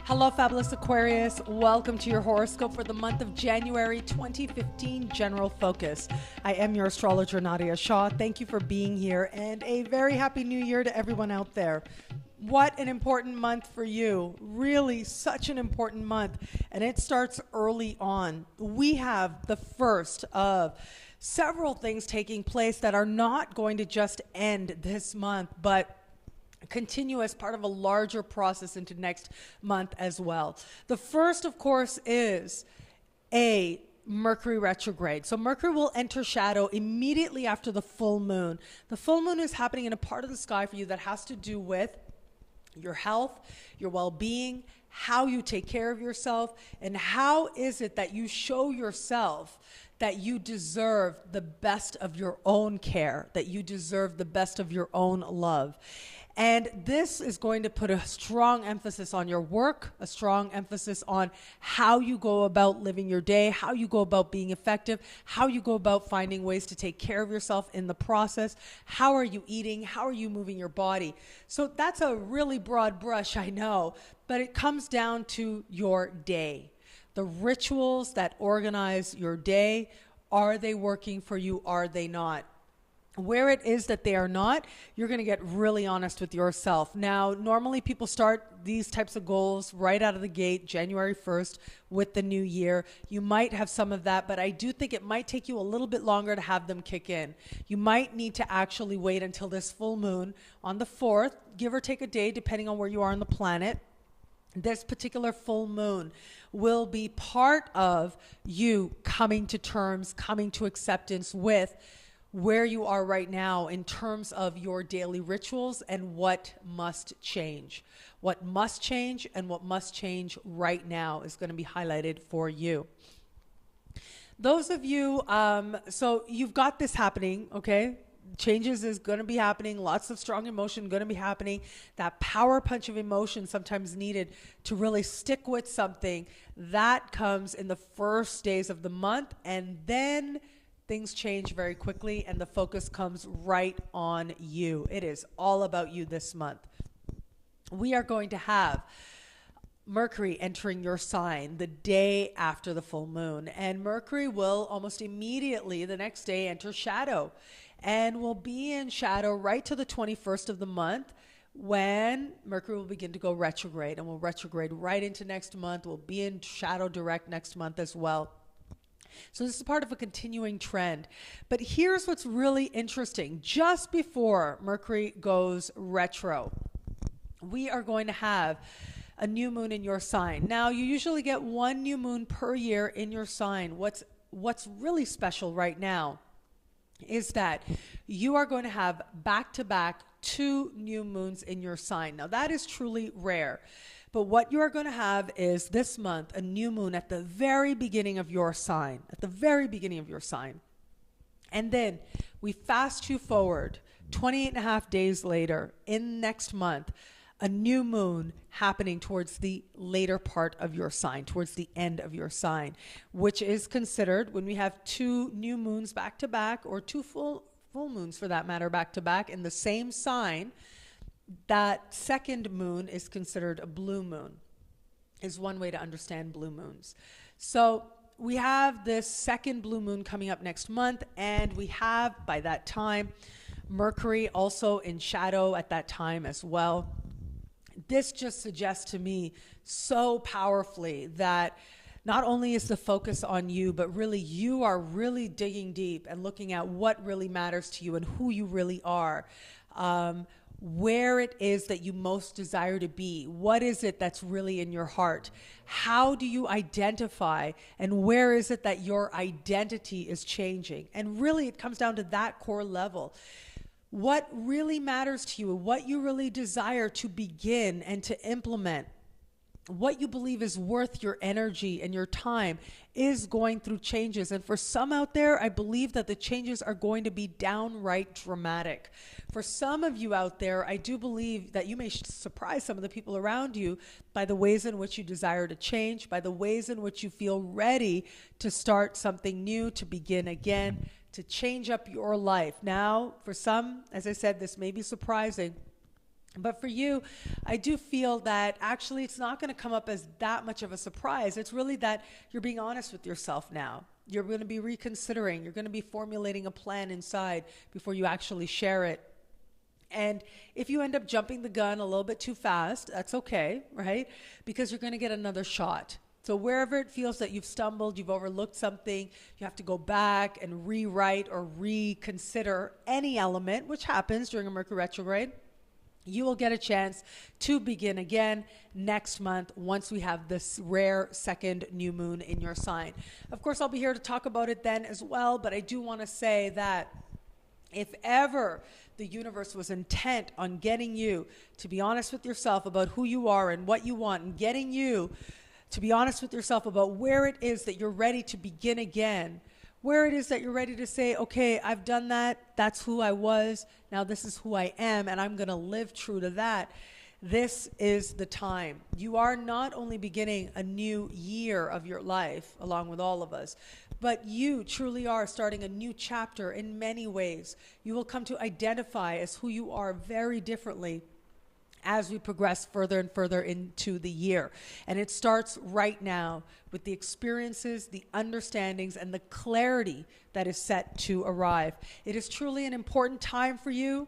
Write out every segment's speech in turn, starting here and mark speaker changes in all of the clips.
Speaker 1: Hello, fabulous Aquarius. Welcome to your horoscope for the month of January 2015 General Focus. I am your astrologer, Nadiya Shah. Thank you for being here, and a very happy new year to everyone out there. What an important month for you. Really, such an important month. And it starts early on. We have the first of several things taking place that are not going to just end this month, but continue as part of a larger process into next month as well. The first, of course, is a Mercury retrograde. So Mercury will enter shadow immediately after the full moon. The full moon is happening in a part of the sky for you that has to do with your health, your well-being, how you take care of yourself, and how is it that you show yourself that you deserve the best of your own care, that you deserve the best of your own love. And this is going to put a strong emphasis on your work, a strong emphasis on how you go about living your day, how you go about being effective, how you go about finding ways to take care of yourself in the process. How are you eating? How are you moving your body? So that's a really broad brush, I know, but it comes down to your day. The rituals that organize your day, are they working for you? Are they not? Where it is that they are not, you're going to get really honest with yourself. Now, normally people start these types of goals right out of the gate, January 1st, with the new year. You might have some of that, but I do think it might take you a little bit longer to have them kick in. You might need to actually wait until this full moon on the 4th, give or take a day, depending on where you are on the planet. This particular full moon will be part of you coming to terms, coming to acceptance with where you are right now in terms of your daily rituals and what must change. What must change and what must change right now is going to be highlighted for you. Those of you, so you've got this happening, okay? Changes is going to be happening. Lots of strong emotion going to be happening. That power punch of emotion sometimes needed to really stick with something. That comes in the first days of the month, and then things change very quickly and the focus comes right on you. It is all about you this month. We are going to have Mercury entering your sign the day after the full moon, and Mercury will almost immediately the next day enter shadow and will be in shadow right to the 21st of the month, when Mercury will begin to go retrograde, and will retrograde right into next month. We'll be in shadow direct next month as well. So this is part of a continuing trend. But here's what's really interesting. Just before Mercury goes retro, we are going to have a new moon in your sign. Now, you usually get one new moon per year in your sign. What's really special right now is that you are going to have back-to-back 2 new moons in your sign. Now, that is truly rare. But what you are going to have is this month a new moon at the very beginning of your sign, at the very beginning of your sign. And then we fast you forward 28 and a half days later in next month, a new moon happening towards the later part of your sign, towards the end of your sign, which is considered, when we have 2 new moons back to back, or 2 full moons for that matter back to back in the same sign, that second moon is considered a blue moon, is one way to understand blue moons. So we have this second blue moon coming up next month, and we have, by that time, Mercury also in shadow at that time as well. This just suggests to me so powerfully that not only is the focus on you, but really you are really digging deep and looking at what really matters to you and who you really are. Where it is that you most desire to be. What is it that's really in your heart? How do you identify, and where is it that your identity is changing? And really it comes down to that core level. What really matters to you, what you really desire to begin and to implement, what you believe is worth your energy and your time is going through changes. And for some out there, I believe that the changes are going to be downright dramatic. For some of you out there, I do believe that you may surprise some of the people around you by the ways in which you desire to change, by the ways in which you feel ready to start something new, to begin again, to change up your life. Now, for some, as I said, this may be surprising, But for you, I do feel that actually it's not going to come up as that much of a surprise. It's really that you're being honest with yourself now. You're going to be reconsidering. You're going to be formulating a plan inside before you actually share it. And if you end up jumping the gun a little bit too fast, that's okay, right? Because you're going to get another shot. So wherever it feels that you've stumbled, you've overlooked something, you have to go back and rewrite or reconsider any element, which happens during a Mercury retrograde. You will get a chance to begin again next month once we have this rare second new moon in your sign. Of course, I'll be here to talk about it then as well, but I do want to say that if ever the universe was intent on getting you to be honest with yourself about who you are and what you want, and getting you to be honest with yourself about where it is that you're ready to begin again, where it is that you're ready to say, okay, I've done that. That's who I was. Now this is who I am, and I'm going to live true to that. This is the time. You are not only beginning a new year of your life, along with all of us, but you truly are starting a new chapter in many ways. You will come to identify as who you are very differently as we progress further and further into the year. And it starts right now with the experiences, the understandings, and the clarity that is set to arrive. It is truly an important time for you.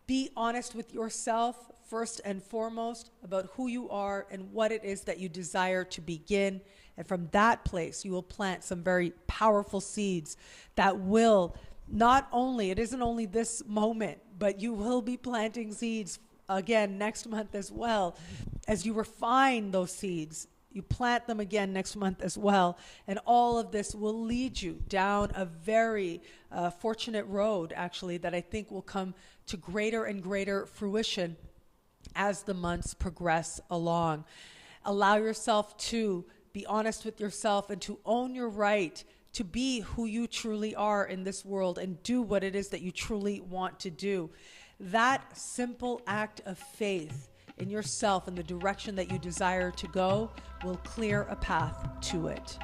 Speaker 1: Be honest with yourself first and foremost about who you are and what it is that you desire to begin. And from that place, you will plant some very powerful seeds that will not only, it isn't only this moment, but you will be planting seeds again next month as well. As you refine those seeds, you plant them again next month as well. And all of this will lead you down a very fortunate road, actually, that I think will come to greater and greater fruition as the months progress along. Allow yourself to be honest with yourself and to own your right to be who you truly are in this world and do what it is that you truly want to do. That simple act of faith in yourself and the direction that you desire to go will clear a path to it.